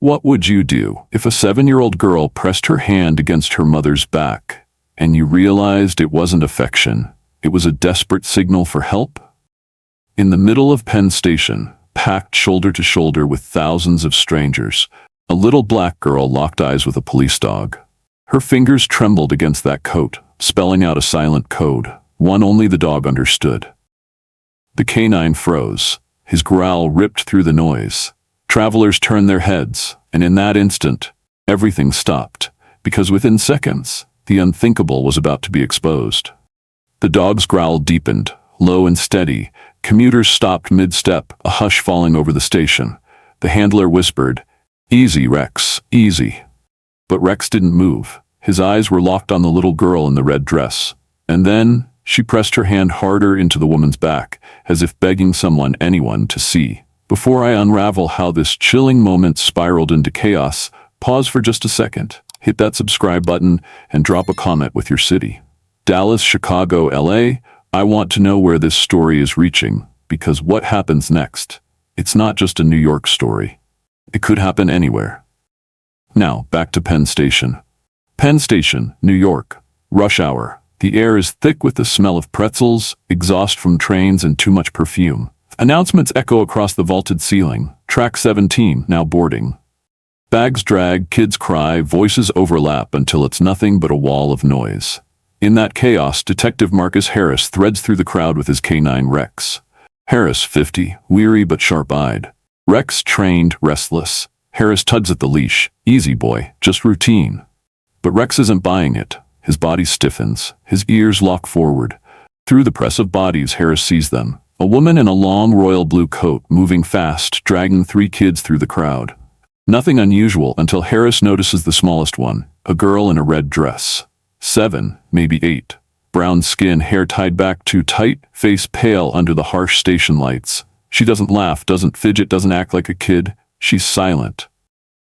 What would you do if a 7-year-old girl pressed her hand against her mother's back, and you realized it wasn't affection, it was a desperate signal for help? In the middle of Penn Station, packed shoulder to shoulder with thousands of strangers, a little black girl locked eyes with a police dog. Her fingers trembled against that coat, spelling out a silent code, one only the dog understood. The canine froze. His growl ripped through the noise. Travelers turned their heads, and in that instant, everything stopped, because within seconds, the unthinkable was about to be exposed. The dog's growl deepened, low and steady. Commuters stopped mid-step, a hush falling over the station. The handler whispered, "Easy, Rex, easy." But Rex didn't move. His eyes were locked on the little girl in the red dress. And then, she pressed her hand harder into the woman's back, as if begging anyone to see. Before I unravel how this chilling moment spiraled into chaos, pause for just a second, hit that subscribe button, and drop a comment with your city. Dallas, Chicago, LA, I want to know where this story is reaching, because what happens next? It's not just a New York story. It could happen anywhere. Now, back to Penn Station. Penn Station, New York. Rush hour. The air is thick with the smell of pretzels, exhaust from trains, and too much perfume. Announcements echo across the vaulted ceiling. Track 17, now boarding. Bags drag, kids cry, voices overlap until it's nothing but a wall of noise. In that chaos, Detective Marcus Harris threads through the crowd with his canine Rex. Harris, 50, weary but sharp-eyed. Rex, trained, restless. Harris tugs at the leash. Easy, boy, just routine. But Rex isn't buying it. His body stiffens. His ears lock forward. Through the press of bodies, Harris sees them. A woman in a long royal blue coat, moving fast, dragging 3 kids through the crowd. Nothing unusual until Harris notices the smallest one, a girl in a red dress. 7, maybe 8. Brown skin, hair tied back too tight, face pale under the harsh station lights. She doesn't laugh, doesn't fidget, doesn't act like a kid. She's silent.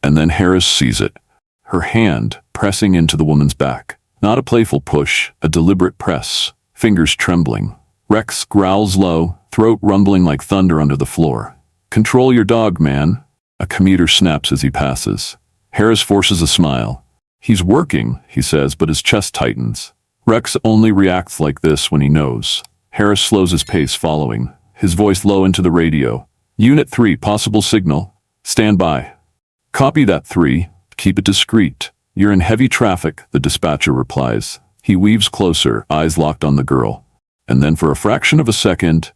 And then Harris sees it. Her hand pressing into the woman's back. Not a playful push, a deliberate press. Fingers trembling. Rex growls low, throat rumbling like thunder under the floor. "Control your dog, man." A commuter snaps as he passes. Harris forces a smile. "He's working," he says, but his chest tightens. Rex only reacts like this when he knows. Harris slows his pace, following, his voice low into the radio. "Unit 3, possible signal. Stand by." "Copy that, 3. Keep it discreet. You're in heavy traffic," the dispatcher replies. He weaves closer, eyes locked on the girl. And then for a fraction of a second,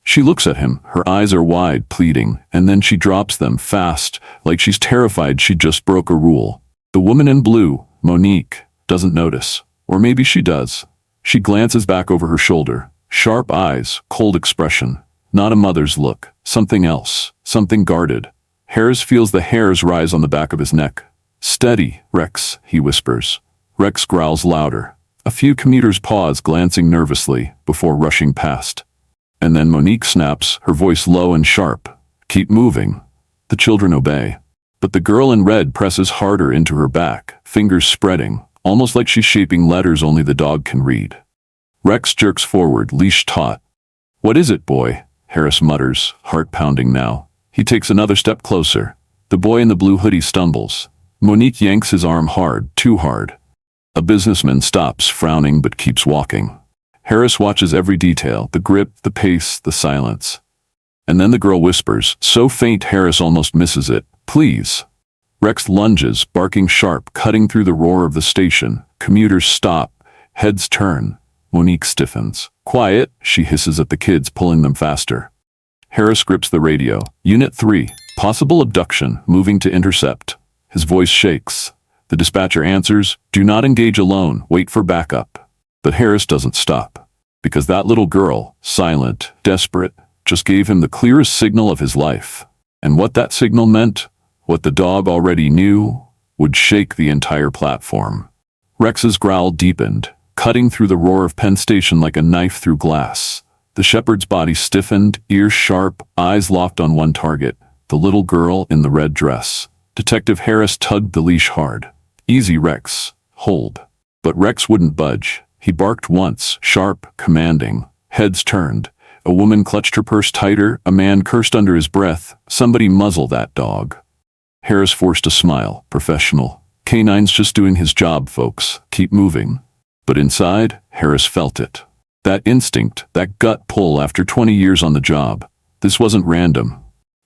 she looks at him. Her eyes are wide, pleading, and then she drops them fast, like she's terrified she just broke a rule. The woman in blue, Monique, doesn't notice. Or maybe she does. She glances back over her shoulder. Sharp eyes, cold expression. Not a mother's look. Something else. Something guarded. Harris feels the hairs rise on the back of his neck. "Steady, Rex," he whispers. Rex growls louder. A few commuters pause, glancing nervously, before rushing past. And then Monique snaps, her voice low and sharp. "Keep moving." The children obey. But the girl in red presses harder into her back, fingers spreading, almost like she's shaping letters only the dog can read. Rex jerks forward, leash taut. "What is it, boy?" Harris mutters, heart pounding now. He takes another step closer. The boy in the blue hoodie stumbles. Monique yanks his arm hard, too hard. A businessman stops, frowning, but keeps walking. Harris watches every detail, the grip, the pace, the silence. And then the girl whispers, so faint Harris almost misses it, "Please." Rex lunges, barking sharp, cutting through the roar of the station. Commuters stop, heads turn. Monique stiffens. "Quiet," she hisses at the kids, pulling them faster. Harris grips the radio. "Unit 3, possible abduction, moving to intercept." His voice shakes. The dispatcher answers, "Do not engage alone, wait for backup." But Harris doesn't stop. Because that little girl, silent, desperate, just gave him the clearest signal of his life. And what that signal meant, what the dog already knew, would shake the entire platform. Rex's growl deepened, cutting through the roar of Penn Station like a knife through glass. The shepherd's body stiffened, ears sharp, eyes locked on one target, the little girl in the red dress. Detective Harris tugged the leash hard. "Easy, Rex. Hold." But Rex wouldn't budge. He barked once, sharp, commanding. Heads turned. A woman clutched her purse tighter, a man cursed under his breath. "Somebody muzzle that dog." Harris forced a smile. Professional. K9's just doing his job, folks. Keep moving. But inside, Harris felt it. That instinct, that gut pull after 20 years on the job. This wasn't random.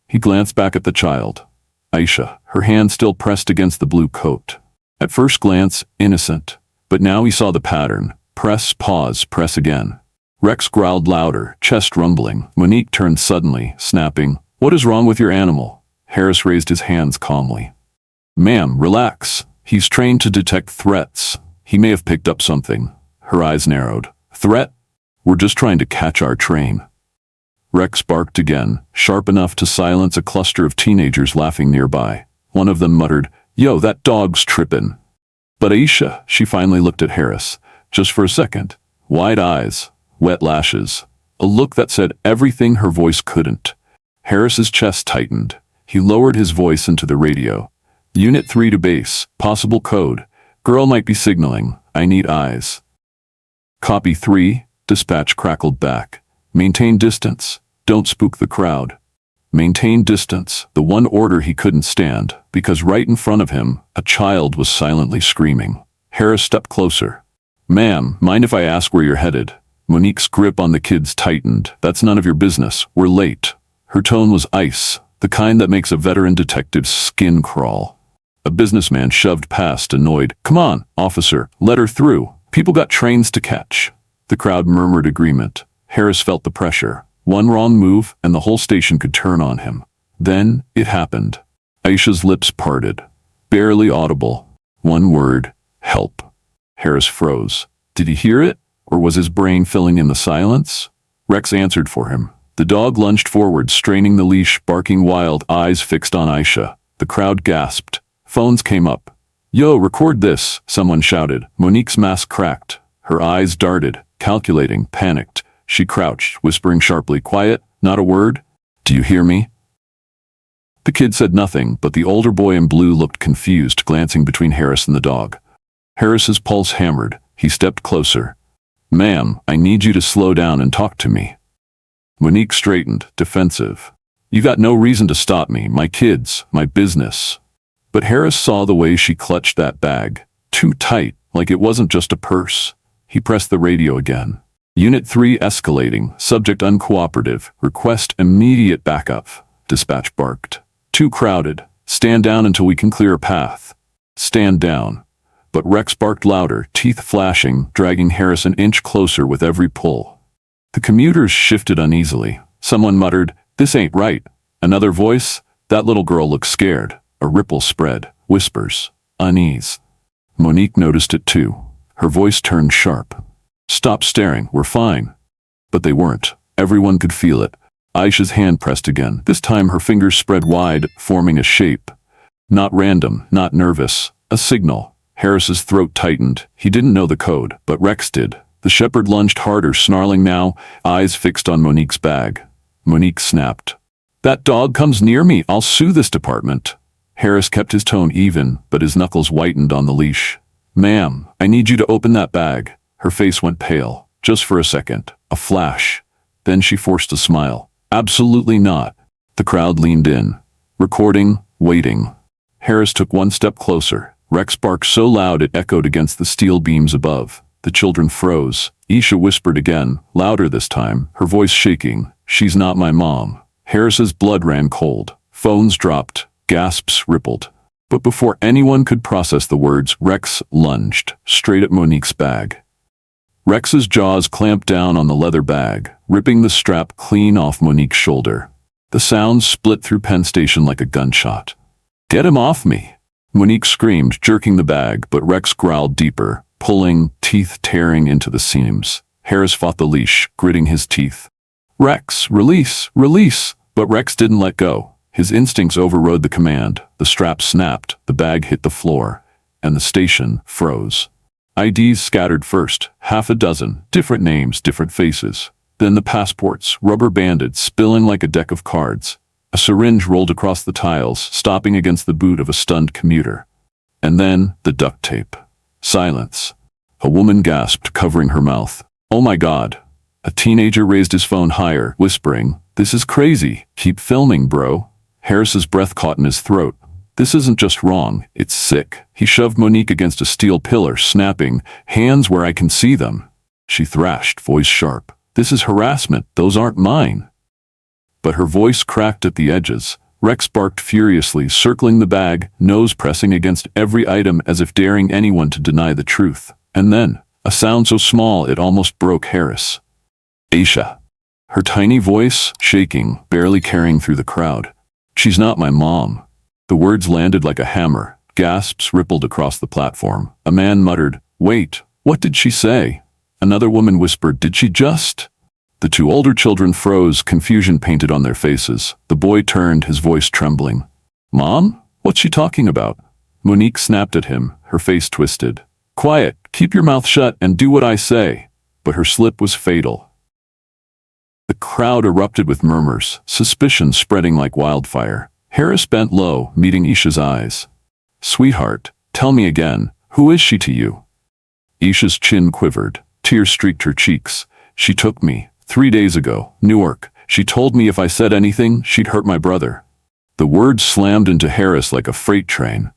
He glanced back at the child. Aisha, her hand still pressed against the blue coat. At first glance, innocent. But now he saw the pattern. Press, pause, press again. Rex growled louder, chest rumbling. Monique turned suddenly, snapping, "What is wrong with your animal?" Harris raised his hands calmly. "Ma'am, relax. He's trained to detect threats. He may have picked up something." Her eyes narrowed. "Threat? We're just trying to catch our train." Rex barked again, sharp enough to silence a cluster of teenagers laughing nearby. One of them muttered, "Yo, that dog's trippin'." But Aisha, she finally looked at Harris, just for a second. Wide eyes, wet lashes, a look that said everything her voice couldn't. Harris's chest tightened. He lowered his voice into the radio. "Unit 3 to base, possible code. Girl might be signaling. I need eyes." "Copy 3, dispatch crackled back. Maintain distance. Don't spook the crowd." Maintain distance, the one order he couldn't stand, because right in front of him, a child was silently screaming. Harris stepped closer. "Ma'am, mind if I ask where you're headed?" Monique's grip on the kids tightened. "That's none of your business. We're late." Her tone was ice, the kind that makes a veteran detective's skin crawl. A businessman shoved past, annoyed. "Come on, officer, let her through. People got trains to catch." The crowd murmured agreement. Harris felt the pressure. One wrong move, and the whole station could turn on him. Then, it happened. Aisha's lips parted. Barely audible. One word. Help. Harris froze. Did he hear it? Or was his brain filling in the silence? Rex answered for him. The dog lunged forward, straining the leash, barking wild, eyes fixed on Aisha. The crowd gasped. Phones came up. "Yo, record this," someone shouted. Monique's mask cracked. Her eyes darted, calculating, panicked. She crouched, whispering sharply, "Quiet, not a word. Do you hear me?" The kid said nothing, but the older boy in blue looked confused, glancing between Harris and the dog. Harris's pulse hammered. He stepped closer. "Ma'am, I need you to slow down and talk to me." Monique straightened, defensive. "You got no reason to stop me, my kids, my business." But Harris saw the way she clutched that bag. Too tight, like it wasn't just a purse. He pressed the radio again. "Unit 3 escalating, subject uncooperative, request immediate backup," dispatch barked. "Too crowded. Stand down until we can clear a path." Stand down. But Rex barked louder, teeth flashing, dragging Harris an inch closer with every pull. The commuters shifted uneasily. Someone muttered, "This ain't right." Another voice, "That little girl looks scared." A ripple spread, whispers, unease. Monique noticed it too. Her voice turned sharp. "Stop staring, we're fine." But they weren't. Everyone could feel it. Aisha's hand pressed again. This time her fingers spread wide, forming a shape. Not random, not nervous. A signal. Harris's throat tightened. He didn't know the code, but Rex did. The shepherd lunged harder, snarling now, eyes fixed on Monique's bag. Monique snapped. "That dog comes near me, I'll sue this department." Harris kept his tone even, but his knuckles whitened on the leash. "Ma'am, I need you to open that bag." Her face went pale, just for a second, a flash. Then she forced a smile. "Absolutely not." The crowd leaned in, recording, waiting. Harris took one step closer. Rex barked so loud it echoed against the steel beams above. The children froze. Aisha whispered again, louder this time, her voice shaking. "She's not my mom." Harris's blood ran cold. Phones dropped. Gasps rippled. But before anyone could process the words, Rex lunged, straight at Monique's bag. Rex's jaws clamped down on the leather bag, ripping the strap clean off Monique's shoulder. The sound split through Penn Station like a gunshot. "Get him off me!" Monique screamed, jerking the bag, but Rex growled deeper, pulling, teeth tearing into the seams. Harris fought the leash, gritting his teeth. "Rex, release, release!" But Rex didn't let go. His instincts overrode the command. The strap snapped, the bag hit the floor, and the station froze. IDs scattered first, half a dozen, different names, different faces. Then the passports, rubber-banded, spilling like a deck of cards. A syringe rolled across the tiles, stopping against the boot of a stunned commuter. And then, the duct tape. Silence. A woman gasped, covering her mouth. "Oh my God." A teenager raised his phone higher, whispering, "This is crazy. Keep filming, bro." Harris's breath caught in his throat. This isn't just wrong, it's sick. He shoved Monique against a steel pillar, snapping, "Hands where I can see them." She thrashed, voice sharp. "This is harassment, those aren't mine." But her voice cracked at the edges. Rex barked furiously, circling the bag, nose pressing against every item as if daring anyone to deny the truth. And then, a sound so small it almost broke Harris. "Aisha." Her tiny voice, shaking, barely carrying through the crowd. "She's not my mom." The words landed like a hammer. Gasps rippled across the platform. A man muttered, "Wait, what did she say?" Another woman whispered, "Did she just?" The two older children froze, confusion painted on their faces. The boy turned, his voice trembling. "Mom? What's she talking about?" Monique snapped at him, her face twisted. "Quiet, keep your mouth shut and do what I say." But her slip was fatal. The crowd erupted with murmurs, suspicion spreading like wildfire. Harris bent low, meeting Isha's eyes. "Sweetheart, tell me again, who is she to you?" Isha's chin quivered. Tears streaked her cheeks. "She took me 3 days ago, Newark. She told me if I said anything, she'd hurt my brother." The words slammed into Harris like a freight train.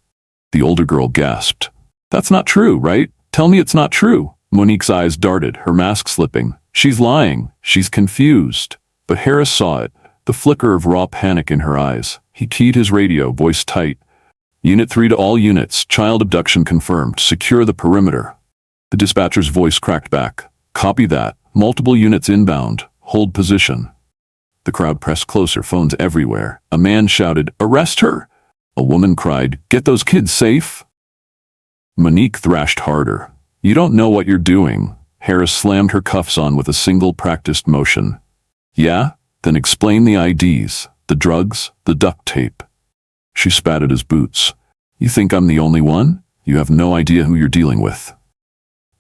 The older girl gasped. "That's not true, right? Tell me it's not true." Monique's eyes darted, her mask slipping. "She's lying. She's confused." But Harris saw it, the flicker of raw panic in her eyes. He keyed his radio, voice tight. "Unit 3 to all units. Child abduction confirmed. Secure the perimeter." The dispatcher's voice cracked back. "Copy that. Multiple units inbound. Hold position." The crowd pressed closer, phones everywhere. A man shouted, "Arrest her!" A woman cried, "Get those kids safe!" Monique thrashed harder. "You don't know what you're doing." Harris slammed her cuffs on with a single practiced motion. "Yeah? Then explain the IDs, the drugs, the duct tape." She spat at his boots. "You think I'm the only one? You have no idea who you're dealing with."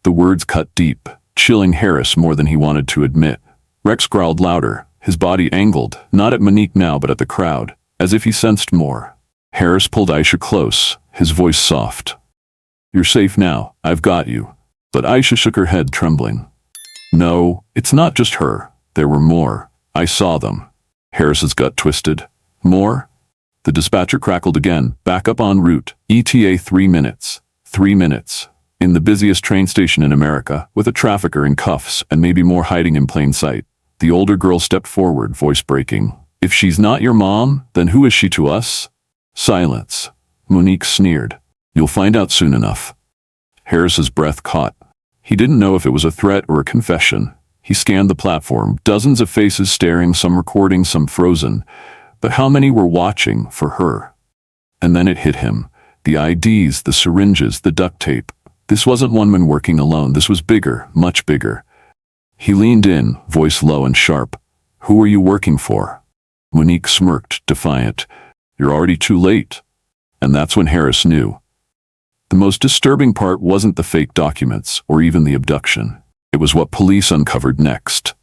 The words cut deep, chilling Harris more than he wanted to admit. Rex growled louder, his body angled, not at Monique now but at the crowd, as if he sensed more. Harris pulled Aisha close, his voice soft. "You're safe now, I've got you." But Aisha shook her head, trembling. "No, it's not just her. There were more. I saw them." Harris's gut twisted. "More?" The dispatcher crackled again. "Back up en route. ETA 3 minutes. 3 minutes. In the busiest train station in America, with a trafficker in cuffs and maybe more hiding in plain sight." The older girl stepped forward, voice breaking. "If she's not your mom, then who is she to us?" Silence. Monique sneered. "You'll find out soon enough." Harris's breath caught. He didn't know if it was a threat or a confession. He scanned the platform, dozens of faces staring, some recording, some frozen. But how many were watching for her? And then it hit him. The IDs, the syringes, the duct tape. This wasn't one man working alone. This was bigger, much bigger. He leaned in, voice low and sharp. "Who are you working for?" Monique smirked, defiant. "You're already too late." And that's when Harris knew. The most disturbing part wasn't the fake documents, or even the abduction. It was what police uncovered next.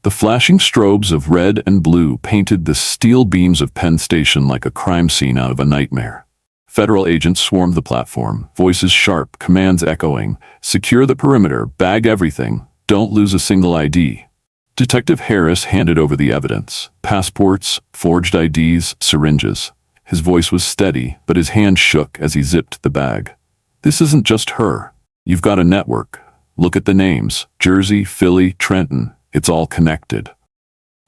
The flashing strobes of red and blue painted the steel beams of Penn Station like a crime scene out of a nightmare. Federal agents swarmed the platform, voices sharp, commands echoing. "Secure the perimeter, bag everything, don't lose a single ID." Detective Harris handed over the evidence. Passports, forged IDs, syringes. His voice was steady, but his hand shook as he zipped the bag. "This isn't just her. You've got a network. Look at the names. Jersey, Philly, Trenton. It's all connected."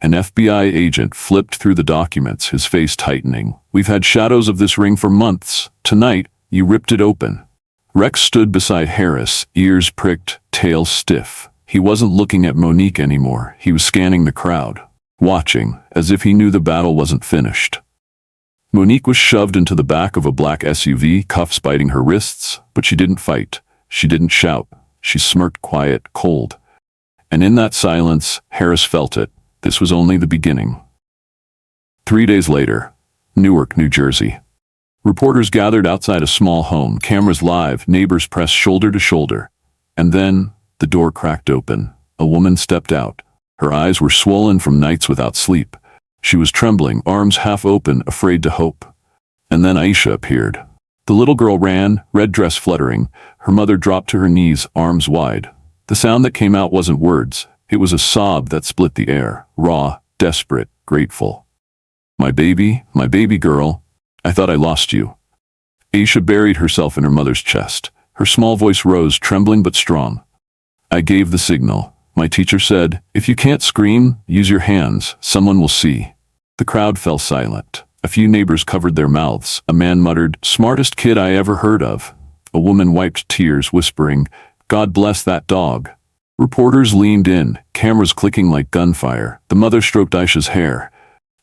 An FBI agent flipped through the documents, his face tightening. "We've had shadows of this ring for months. Tonight, you ripped it open." Rex stood beside Harris, ears pricked, tail stiff. He wasn't looking at Monique anymore. He was scanning the crowd, watching, as if he knew the battle wasn't finished. Monique was shoved into the back of a black SUV, cuffs biting her wrists, but she didn't fight. She didn't shout. She smirked, quiet, cold. And in that silence, Harris felt it. This was only the beginning. 3 days later, Newark, New Jersey. Reporters gathered outside a small home, cameras live, neighbors pressed shoulder to shoulder. And then, the door cracked open. A woman stepped out. Her eyes were swollen from nights without sleep. She was trembling, arms half open, afraid to hope. And then Aisha appeared. The little girl ran, red dress fluttering. Her mother dropped to her knees, arms wide. The sound that came out wasn't words. It was a sob that split the air, raw, desperate, grateful. My baby girl. I thought I lost you." Aisha buried herself in her mother's chest. Her small voice rose, trembling but strong. "I gave the signal. My teacher said, if you can't scream, use your hands. Someone will see." The crowd fell silent. A few neighbors covered their mouths. A man muttered, "Smartest kid I ever heard of." A woman wiped tears, whispering, "God bless that dog." Reporters leaned in, cameras clicking like gunfire. The mother stroked Aisha's hair.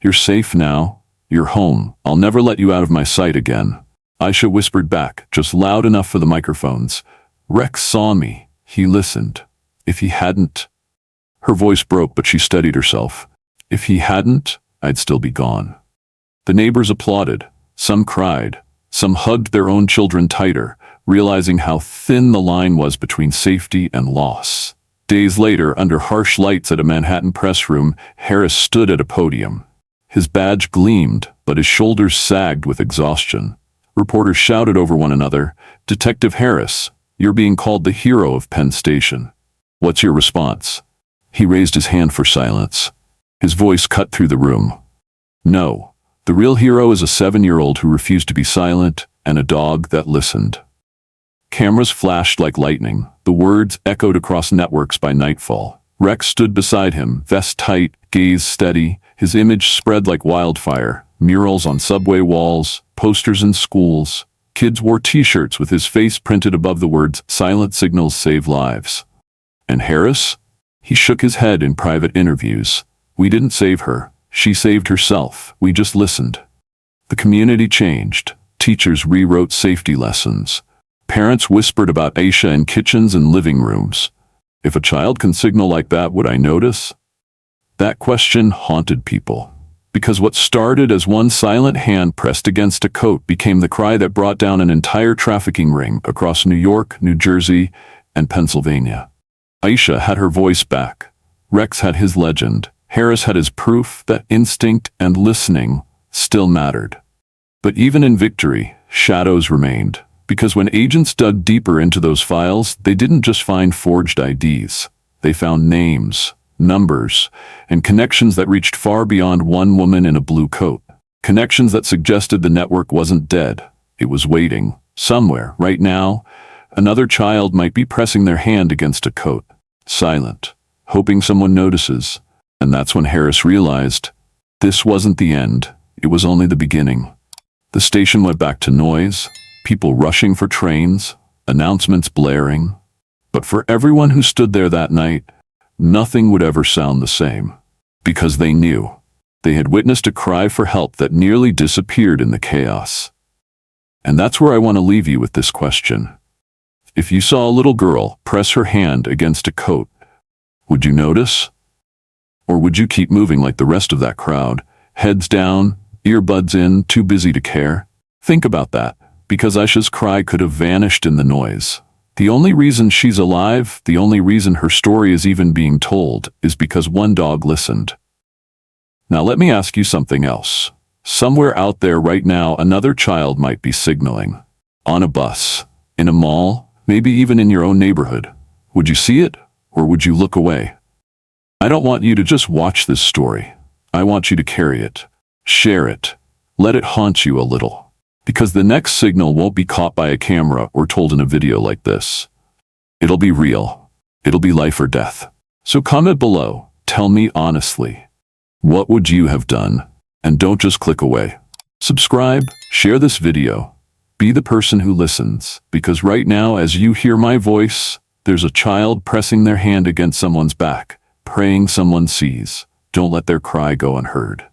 "You're safe now. You're home. I'll never let you out of my sight again." Aisha whispered back, just loud enough for the microphones. "Rex saw me. He listened. If he hadn't—" Her voice broke, but she steadied herself. "If he hadn't, I'd still be gone." The neighbors applauded. Some cried. Some hugged their own children tighter, realizing how thin the line was between safety and loss. Days later, under harsh lights at a Manhattan press room, Harris stood at a podium. His badge gleamed, but his shoulders sagged with exhaustion. Reporters shouted over one another, "Detective Harris, you're being called the hero of Penn Station. What's your response?" He raised his hand for silence. His voice cut through the room. "No. The real hero is a 7-year-old who refused to be silent, and a dog that listened." Cameras flashed like lightning. The words echoed across networks by nightfall. Rex stood beside him, vest tight, gaze steady. His image spread like wildfire. Murals on subway walls, posters in schools. Kids wore t-shirts with his face printed above the words, "Silent signals save lives." And Harris? He shook his head in private interviews. "We didn't save her. She saved herself. We just listened." The community changed. Teachers rewrote safety lessons. Parents whispered about Aisha in kitchens and living rooms. If a child can signal like that, would I notice? That question haunted people. Because what started as one silent hand pressed against a coat became the cry that brought down an entire trafficking ring across New York, New Jersey, and Pennsylvania. Aisha had her voice back. Rex had his legend. Harris had his proof that instinct and listening still mattered. But even in victory, shadows remained. Because when agents dug deeper into those files, they didn't just find forged IDs. They found names, numbers, and connections that reached far beyond one woman in a blue coat. Connections that suggested the network wasn't dead. It was waiting. Somewhere, right now, another child might be pressing their hand against a coat, silent, hoping someone notices. And that's when Harris realized this wasn't the end. It was only the beginning. The station went back to noise, people rushing for trains, announcements blaring. But for everyone who stood there that night, nothing would ever sound the same. Because they knew. They had witnessed a cry for help that nearly disappeared in the chaos. And that's where I want to leave you with this question. If you saw a little girl press her hand against a coat, would you notice? Or would you keep moving like the rest of that crowd, heads down, earbuds in, too busy to care? Think about that, because Aisha's cry could have vanished in the noise. The only reason she's alive, the only reason her story is even being told, is because one dog listened. Now let me ask you something else. Somewhere out there right now, another child might be signaling. On a bus, in a mall, maybe even in your own neighborhood. Would you see it, or would you look away? I don't want you to just watch this story. I want you to carry it, share it, let it haunt you a little. Because the next signal won't be caught by a camera or told in a video like this. It'll be real. It'll be life or death. So comment below. Tell me honestly. What would you have done? And don't just click away. Subscribe, share this video. Be the person who listens. Because right now, as you hear my voice, there's a child pressing their hand against someone's back, praying someone sees. Don't let their cry go unheard.